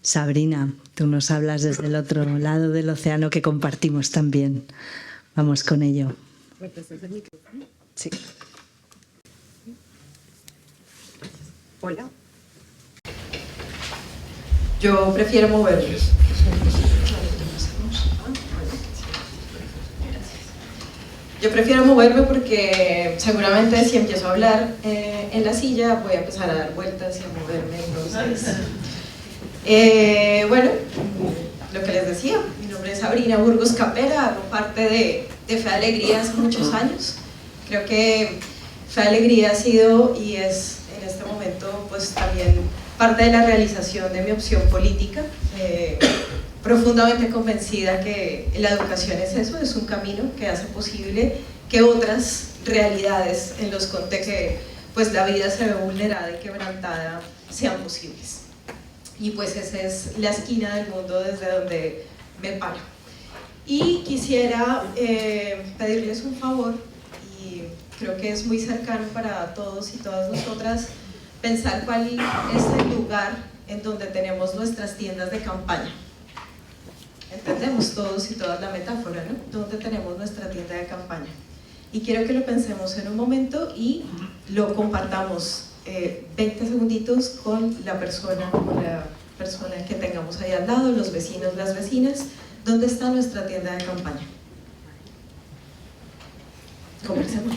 Sabrina, tú nos hablas desde el otro lado del océano que compartimos también. Vamos con ello. ¿Me prestas el micrófono? Sí. Hola. Yo prefiero moverme. Yo prefiero moverme porque seguramente si empiezo a hablar en la silla voy a empezar a dar vueltas y a moverme. Entonces, bueno, lo que les decía, mi nombre es Sabrina Burgos Capera, hago parte de Fe Alegría hace muchos años. Creo que Fe Alegría ha sido y es en este momento pues también parte de la realización de mi opción política. Profundamente convencida que la educación es eso, es un camino que hace posible que otras realidades en los contextos que pues la vida se ve vulnerada y quebrantada sean posibles. Y pues esa es la esquina del mundo desde donde me paro. Y quisiera pedirles un favor, y creo que es muy cercano para todos y todas nosotras, pensar cuál es el lugar en donde tenemos nuestras tiendas de campaña. Entendemos todos y todas la metáfora, ¿no? ¿Dónde tenemos nuestra tienda de campaña? Y quiero que lo pensemos en un momento y lo compartamos 20 segunditos con la persona que tengamos ahí al lado, los vecinos, las vecinas. ¿Dónde está nuestra tienda de campaña? Conversemos.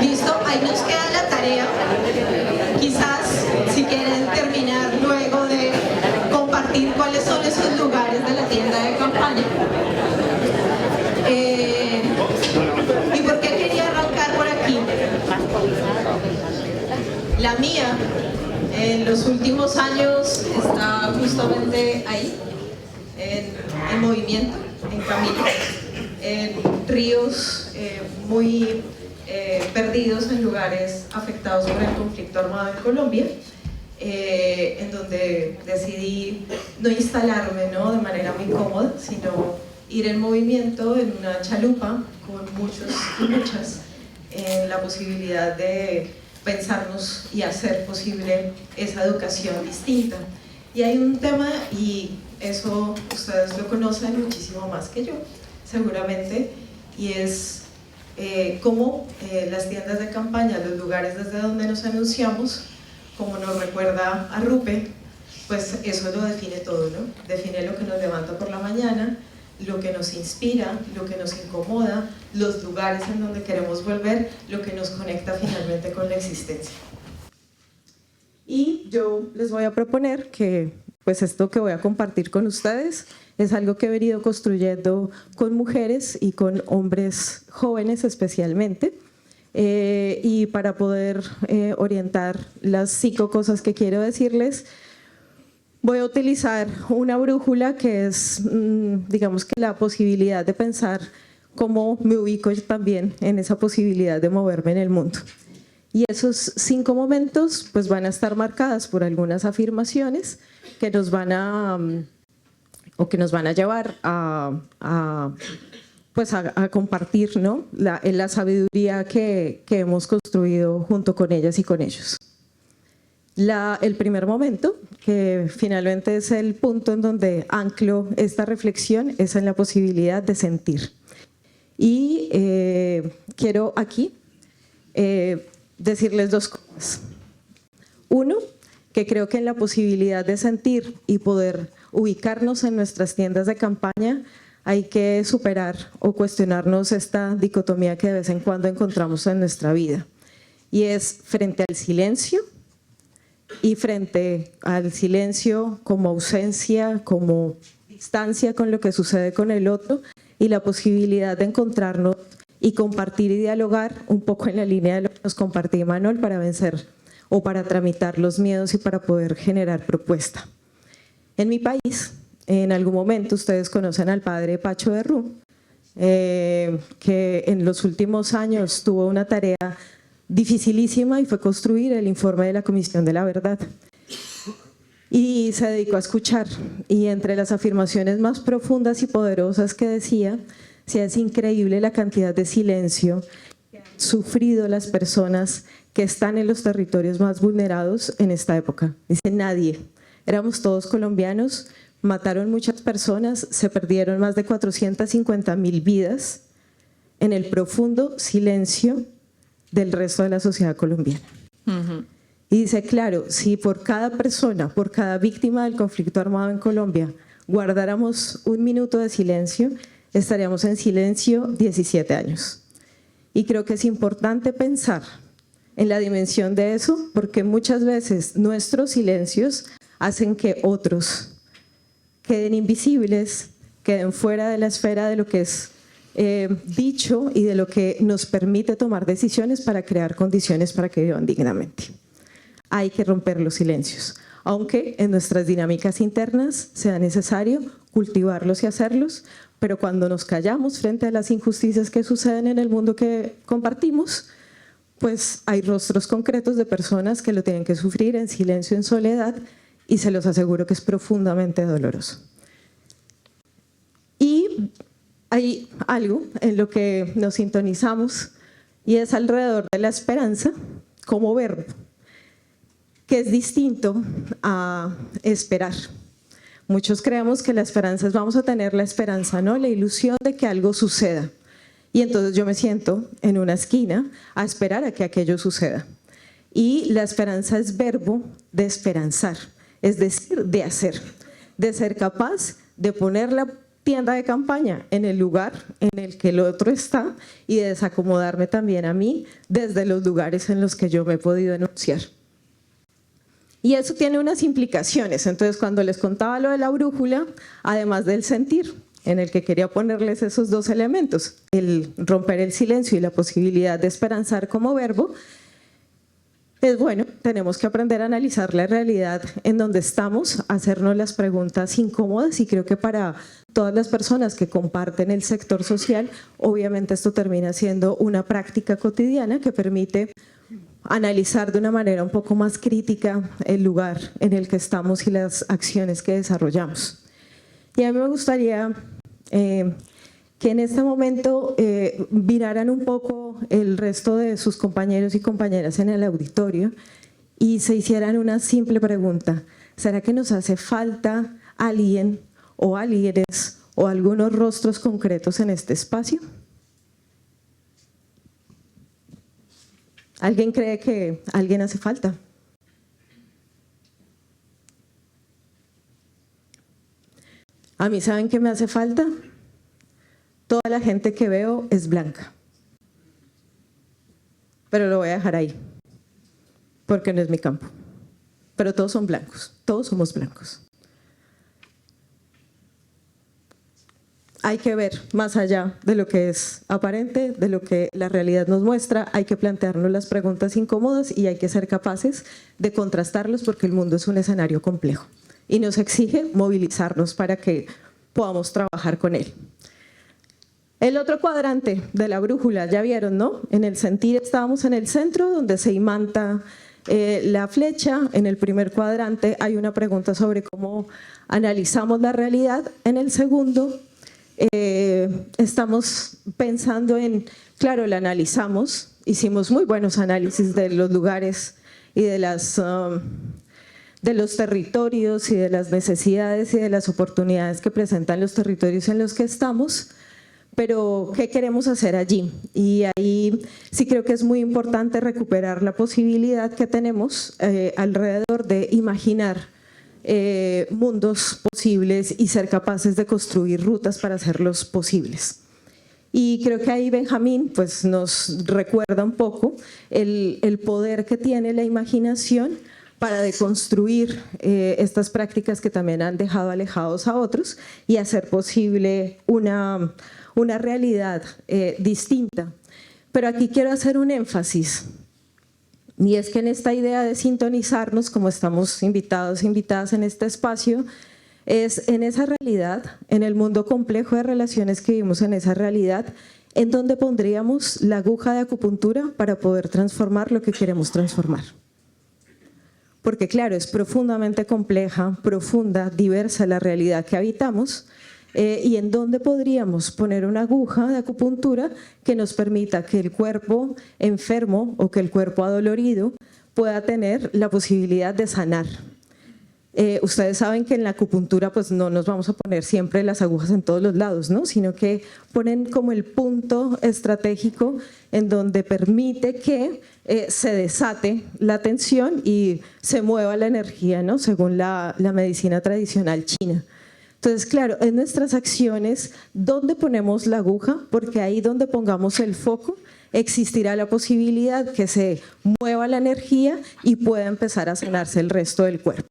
Listo, ahí nos queda la tarea. Quizás si quieren terminar luego de compartir cuáles son esos lugares de la tienda de campaña. ¿Y por qué quería arrancar por aquí? La mía, en los últimos años, está justamente ahí, en movimiento, en camino, en ríos muy perdidos en lugares afectados por el conflicto armado en Colombia, en donde decidí no instalarme, ¿no?, de manera muy cómoda, sino ir en movimiento en una chalupa con muchos y muchas, en la posibilidad de pensarnos y hacer posible esa educación distinta. Y hay un tema, y eso ustedes lo conocen muchísimo más que yo, seguramente, y es cómo las tiendas de campaña, los lugares desde donde nos anunciamos, como nos recuerda a Rupe, pues eso lo define todo, ¿no? Define lo que nos levanta por la mañana, lo que nos inspira, lo que nos incomoda, los lugares en donde queremos volver, lo que nos conecta finalmente con la existencia. Y yo les voy a proponer que pues esto que voy a compartir con ustedes es algo que he venido construyendo con mujeres y con hombres jóvenes especialmente, y para poder orientar las 5 cosas que quiero decirles, voy a utilizar una brújula que es, digamos que la posibilidad de pensar cómo me ubico yo también en esa posibilidad de moverme en el mundo. Y esos 5 momentos pues van a estar marcadas por algunas afirmaciones que nos van a llevar a compartir, ¿no?, la sabiduría que hemos construido junto con ellas y con ellos. El primer momento, que finalmente es el punto en donde anclo esta reflexión, es en la posibilidad de sentir. Y quiero aquí decirles 2 cosas. Uno, que creo que en la posibilidad de sentir y poder ubicarnos en nuestras tiendas de campaña hay que superar o cuestionarnos esta dicotomía que de vez en cuando encontramos en nuestra vida, y es frente al silencio, y frente al silencio como ausencia, como distancia con lo que sucede con el otro, y la posibilidad de encontrarnos y compartir y dialogar un poco en la línea de lo que nos compartía Manuel para vencer o para tramitar los miedos y para poder generar propuesta. En mi país, en algún momento ustedes conocen al padre Pacho de Rú, que en los últimos años tuvo una tarea dificilísima y fue construir el informe de la Comisión de la Verdad. Y se dedicó a escuchar, y entre las afirmaciones más profundas y poderosas que decía, es increíble la cantidad de silencio que han sufrido las personas que están en los territorios más vulnerados en esta época. Dice, nadie, éramos todos colombianos, mataron muchas personas, se perdieron más de 450.000 vidas en el profundo silencio del resto de la sociedad colombiana. Y dice, claro, si por cada persona, por cada víctima del conflicto armado en Colombia, guardáramos un minuto de silencio, estaríamos en silencio 17 años. Y creo que es importante pensar en la dimensión de eso, porque muchas veces nuestros silencios hacen que otros queden invisibles, queden fuera de la esfera de lo que es dicho y de lo que nos permite tomar decisiones para crear condiciones para que vivan dignamente. Hay que romper los silencios, aunque en nuestras dinámicas internas sea necesario cultivarlos y hacerlos, pero cuando nos callamos frente a las injusticias que suceden en el mundo que compartimos, pues hay rostros concretos de personas que lo tienen que sufrir en silencio, en soledad, y se los aseguro que es profundamente doloroso. Y hay algo en lo que nos sintonizamos y es alrededor de la esperanza como verbo, que es distinto a esperar. Muchos creemos que la esperanza es vamos a tener la esperanza, ¿no? La ilusión de que algo suceda. Y entonces yo me siento en una esquina a esperar a que aquello suceda. Y la esperanza es verbo de esperanzar, es decir, de hacer, de ser capaz de poner la tienda de campaña en el lugar en el que el otro está y de desacomodarme también a mí desde los lugares en los que yo me he podido enunciar. Y eso tiene unas implicaciones. Entonces, cuando les contaba lo de la brújula, además del sentir, en el que quería ponerles esos dos elementos, el romper el silencio y la posibilidad de esperanzar como verbo, es bueno, tenemos que aprender a analizar la realidad en donde estamos, hacernos las preguntas incómodas, y creo que para todas las personas que comparten el sector social, obviamente esto termina siendo una práctica cotidiana que permite analizar de una manera un poco más crítica el lugar en el que estamos y las acciones que desarrollamos. Y a mí me gustaría que en este momento miraran un poco el resto de sus compañeros y compañeras en el auditorio y se hicieran una simple pregunta. ¿Será que nos hace falta alguien o alguienes o algunos rostros concretos en este espacio? ¿Alguien cree que alguien hace falta? A mí, ¿saben qué me hace falta? Toda la gente que veo es blanca. Pero lo voy a dejar ahí, porque no es mi campo. Pero todos son blancos, todos somos blancos. Hay que ver más allá de lo que es aparente, de lo que la realidad nos muestra, hay que plantearnos las preguntas incómodas y hay que ser capaces de contrastarlos porque el mundo es un escenario complejo y nos exige movilizarnos para que podamos trabajar con él. El otro cuadrante de la brújula, ya vieron, ¿no? En el sentir estábamos en el centro donde se imanta la flecha. En el primer cuadrante hay una pregunta sobre cómo analizamos la realidad. En el segundo estamos pensando en, claro, la analizamos, hicimos muy buenos análisis de los lugares y de los territorios y de las necesidades y de las oportunidades que presentan los territorios en los que estamos, pero ¿qué queremos hacer allí? Y ahí sí creo que es muy importante recuperar la posibilidad que tenemos alrededor de imaginar mundos posibles y ser capaces de construir rutas para hacerlos posibles. Y creo que ahí Benjamín pues, nos recuerda un poco el poder que tiene la imaginación para deconstruir estas prácticas que también han dejado alejados a otros y hacer posible una realidad distinta. Pero aquí quiero hacer un énfasis, y es que en esta idea de sintonizarnos, como estamos invitados e invitadas en este espacio, es en esa realidad, en el mundo complejo de relaciones que vivimos en esa realidad, en donde pondríamos la aguja de acupuntura para poder transformar lo que queremos transformar. Porque claro, es profundamente compleja, profunda, diversa la realidad que habitamos, y en donde podríamos poner una aguja de acupuntura que nos permita que el cuerpo enfermo o que el cuerpo adolorido pueda tener la posibilidad de sanar. Ustedes saben que en la acupuntura pues no nos vamos a poner siempre las agujas en todos los lados, ¿no? Sino que ponen como el punto estratégico en donde permite que se desate la tensión y se mueva la energía, ¿no? Según la medicina tradicional china. Entonces, claro, en nuestras acciones, ¿dónde ponemos la aguja? Porque ahí donde pongamos el foco, existirá la posibilidad que se mueva la energía y pueda empezar a sanarse el resto del cuerpo.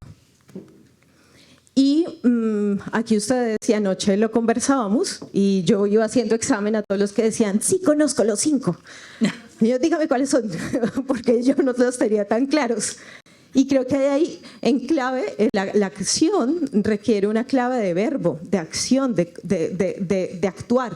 Y aquí ustedes, y anoche lo conversábamos, y yo iba haciendo examen a todos los que decían, sí, conozco los 5. Y yo, dígame cuáles son, porque yo no los tenía tan claros. Y creo que ahí en clave, la acción requiere una clave de verbo, de acción, de actuar.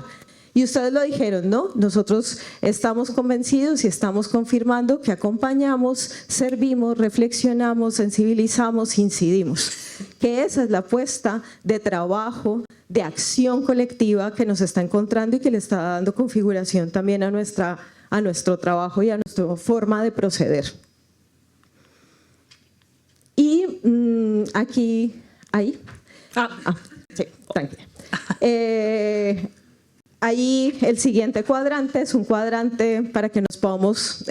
Y ustedes lo dijeron, ¿no? Nosotros estamos convencidos y estamos confirmando que acompañamos, servimos, reflexionamos, sensibilizamos, incidimos. Que esa es la apuesta de trabajo, de acción colectiva que nos está encontrando y que le está dando configuración también a nuestro trabajo y a nuestra forma de proceder. Y aquí, ahí, sí, tranquila. Ahí el siguiente cuadrante es un cuadrante para que nos podamos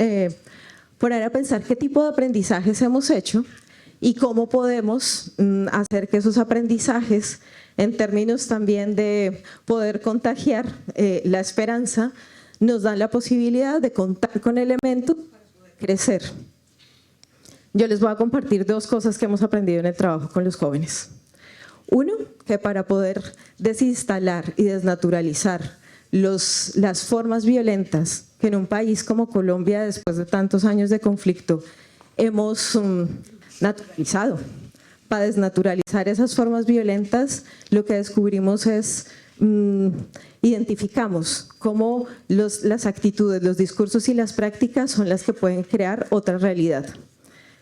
poner a pensar qué tipo de aprendizajes hemos hecho y cómo podemos hacer que esos aprendizajes, en términos también de poder contagiar la esperanza, nos dan la posibilidad de contar con elementos para poder crecer. Yo les voy a compartir 2 cosas que hemos aprendido en el trabajo con los jóvenes. Uno, que para poder desinstalar y desnaturalizar las formas violentas que en un país como Colombia, después de tantos años de conflicto, hemos naturalizado. Para desnaturalizar esas formas violentas, lo que descubrimos es, identificamos cómo las actitudes, los discursos y las prácticas son las que pueden crear otra realidad.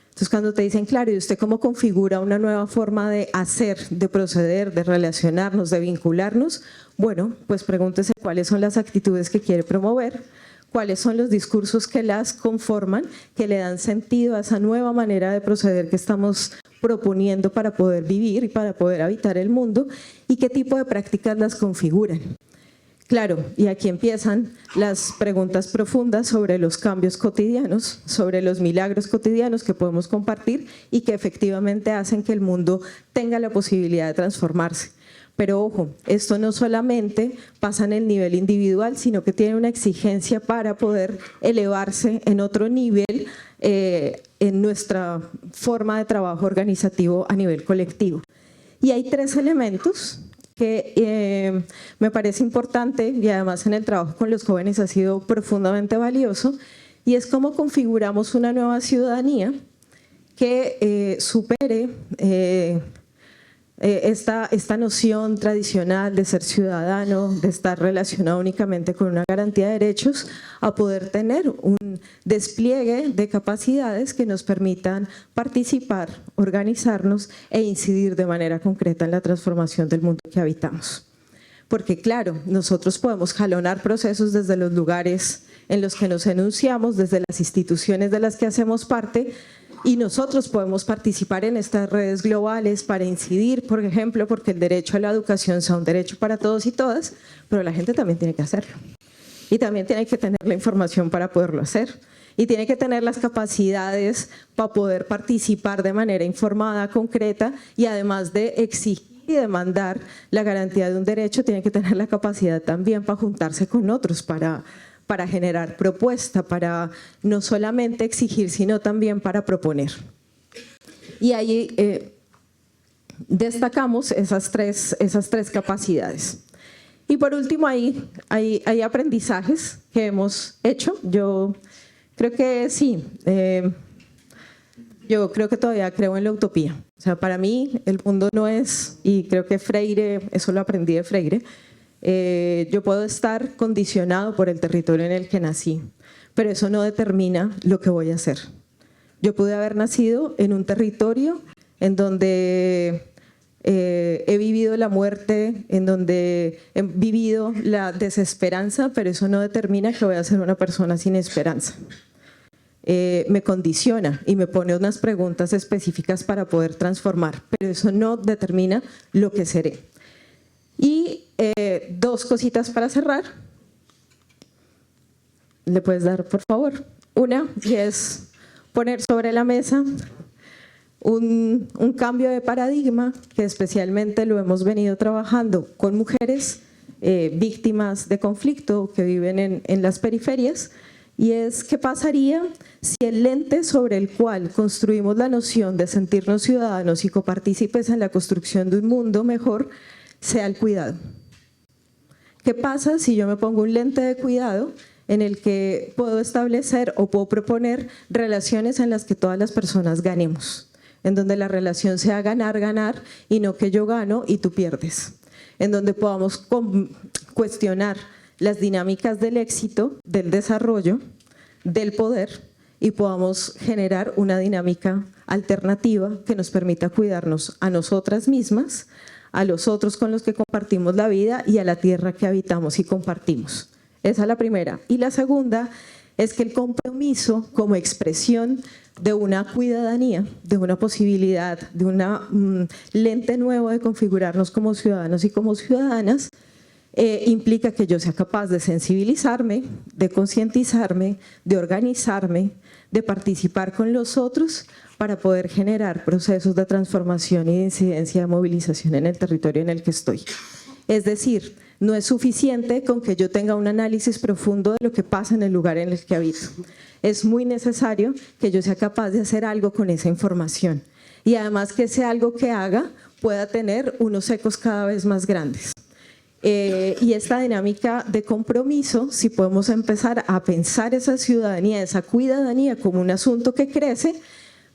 Entonces, cuando te dicen, claro, ¿y usted cómo configura una nueva forma de hacer, de proceder, de relacionarnos, de vincularnos? Bueno, pues pregúntese cuáles son las actitudes que quiere promover, cuáles son los discursos que las conforman, que le dan sentido a esa nueva manera de proceder que estamos proponiendo para poder vivir y para poder habitar el mundo, y qué tipo de prácticas las configuran. Claro, y aquí empiezan las preguntas profundas sobre los cambios cotidianos, sobre los milagros cotidianos que podemos compartir y que efectivamente hacen que el mundo tenga la posibilidad de transformarse. Pero ojo, esto no solamente pasa en el nivel individual, sino que tiene una exigencia para poder elevarse en otro nivel en nuestra forma de trabajo organizativo a nivel colectivo. Y hay 3 elementos que me parece importante y además en el trabajo con los jóvenes ha sido profundamente valioso, y es cómo configuramos una nueva ciudadanía que supere esta noción tradicional de ser ciudadano, de estar relacionado únicamente con una garantía de derechos, a poder tener un despliegue de capacidades que nos permitan participar, organizarnos e incidir de manera concreta en la transformación del mundo que habitamos. Porque claro, nosotros podemos jalonar procesos desde los lugares en los que nos enunciamos, desde las instituciones de las que hacemos parte, y nosotros podemos participar en estas redes globales para incidir, por ejemplo, porque el derecho a la educación sea un derecho para todos y todas, pero la gente también tiene que hacerlo. Y también tiene que tener la información para poderlo hacer. Y tiene que tener las capacidades para poder participar de manera informada, concreta, y además de exigir y demandar la garantía de un derecho, tiene que tener la capacidad también para juntarse con otros, para generar propuesta, para no solamente exigir, sino también para proponer. Y ahí destacamos esas tres capacidades. Y por último, hay aprendizajes que hemos hecho. Yo creo que sí, yo creo que todavía creo en la utopía. O sea, para mí el mundo no es, y creo que Freire, eso lo aprendí de Freire, yo puedo estar condicionado por el territorio en el que nací, pero eso no determina lo que voy a hacer. Yo pude haber nacido en un territorio en donde he vivido la muerte, en donde he vivido la desesperanza, pero eso no determina que voy a ser una persona sin esperanza. Me condiciona y me pone unas preguntas específicas para poder transformar, pero eso no determina lo que seré. Y dos cositas para cerrar. ¿Le puedes dar, por favor? Una, y es poner sobre la mesa un cambio de paradigma que especialmente lo hemos venido trabajando con mujeres víctimas de conflicto que viven en las periferias, y es qué pasaría si el lente sobre el cual construimos la noción de sentirnos ciudadanos y copartícipes en la construcción de un mundo mejor sea el cuidado. ¿Qué pasa si yo me pongo un lente de cuidado en el que puedo establecer o puedo proponer relaciones en las que todas las personas ganemos? En donde la relación sea ganar, ganar, y no que yo gano y tú pierdes. En donde podamos cuestionar las dinámicas del éxito, del desarrollo, del poder, y podamos generar una dinámica alternativa que nos permita cuidarnos a nosotras mismas, a los otros con los que compartimos la vida y a la tierra que habitamos y compartimos. Esa es la primera. Y la segunda es que el compromiso como expresión de una cuidadanía, de una posibilidad, de un lente nuevo de configurarnos como ciudadanos y como ciudadanas, implica que yo sea capaz de sensibilizarme, de concientizarme, de organizarme, de participar con los otros para poder generar procesos de transformación y de incidencia de movilización en el territorio en el que estoy. Es decir, no es suficiente con que yo tenga un análisis profundo de lo que pasa en el lugar en el que habito. Es muy necesario que yo sea capaz de hacer algo con esa información, y además que ese algo que haga pueda tener unos ecos cada vez más grandes. Y esta dinámica de compromiso, si podemos empezar a pensar esa ciudadanía, esa cuidadanía como un asunto que crece,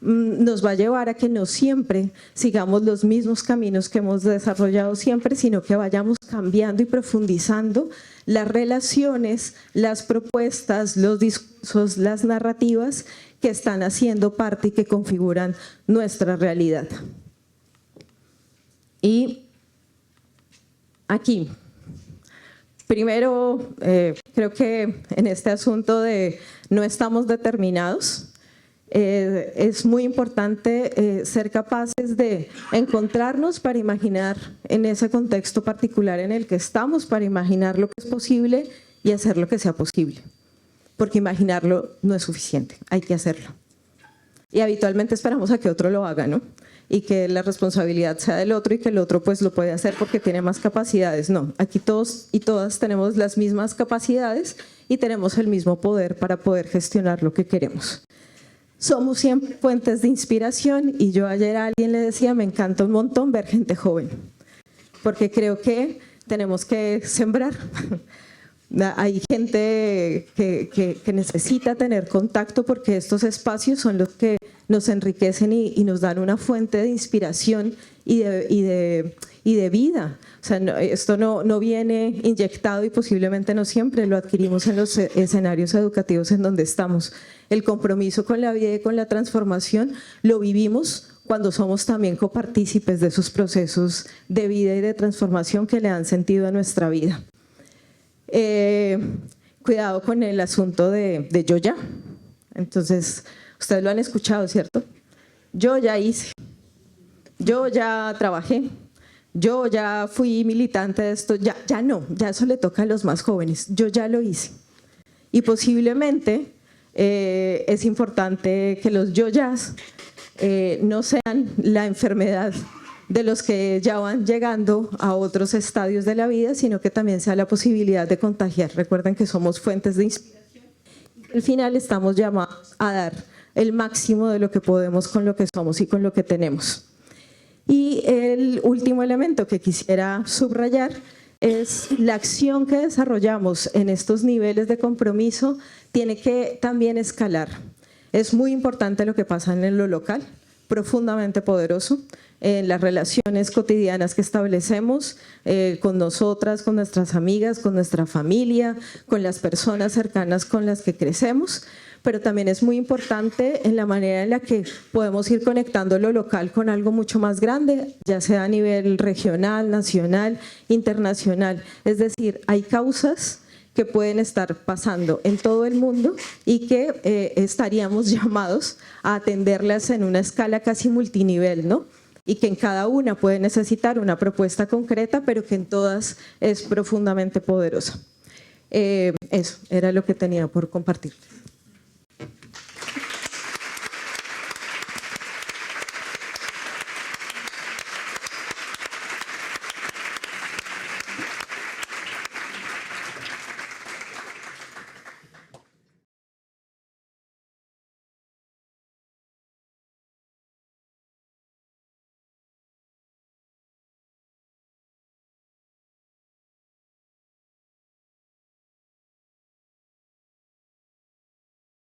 nos va a llevar a que no siempre sigamos los mismos caminos que hemos desarrollado siempre, sino que vayamos cambiando y profundizando las relaciones, las propuestas, los discursos, las narrativas que están haciendo parte y que configuran nuestra realidad. Y aquí, primero, creo que en este asunto de no estamos determinados, es muy importante ser capaces de encontrarnos para imaginar en ese contexto particular en el que estamos, para imaginar lo que es posible y hacer lo que sea posible. Porque imaginarlo no es suficiente, hay que hacerlo. Y habitualmente esperamos a que otro lo haga, ¿no? Y que la responsabilidad sea del otro y que el otro pues lo puede hacer porque tiene más capacidades. No, aquí todos y todas tenemos las mismas capacidades y tenemos el mismo poder para poder gestionar lo que queremos. Somos siempre fuentes de inspiración, y yo ayer a alguien le decía, me encanta un montón ver gente joven, porque creo que tenemos que sembrar. Hay gente que necesita tener contacto, porque estos espacios son los que nos enriquecen y nos dan una fuente de inspiración y de vida. O sea, esto no viene inyectado y posiblemente no siempre lo adquirimos en los escenarios educativos en donde estamos. El compromiso con la vida y con la transformación lo vivimos cuando somos también copartícipes de esos procesos de vida y de transformación que le dan sentido a nuestra vida. Cuidado con el asunto de yo ya. Entonces, ustedes lo han escuchado, ¿cierto? Yo ya hice, yo ya trabajé, yo ya fui militante de esto, ya no, ya eso le toca a los más jóvenes, yo ya lo hice. Y posiblemente es importante que los yo ya no sean la enfermedad de los que ya van llegando a otros estadios de la vida, sino que también sea la posibilidad de contagiar. Recuerden que somos fuentes de inspiración. Al final estamos llamados a dar el máximo de lo que podemos con lo que somos y con lo que tenemos. Y el último elemento que quisiera subrayar es la acción que desarrollamos en estos niveles de compromiso tiene que también escalar. Es muy importante lo que pasa en lo local, profundamente poderoso, en las relaciones cotidianas que establecemos con nosotras, con nuestras amigas, con nuestra familia, con las personas cercanas con las que crecemos, pero también es muy importante en la manera en la que podemos ir conectando lo local con algo mucho más grande, ya sea a nivel regional, nacional, internacional. Es decir, hay causas que pueden estar pasando en todo el mundo y que estaríamos llamados a atenderlas en una escala casi multinivel, ¿no? Y que en cada una puede necesitar una propuesta concreta, pero que en todas es profundamente poderosa. Eso era lo que tenía por compartir.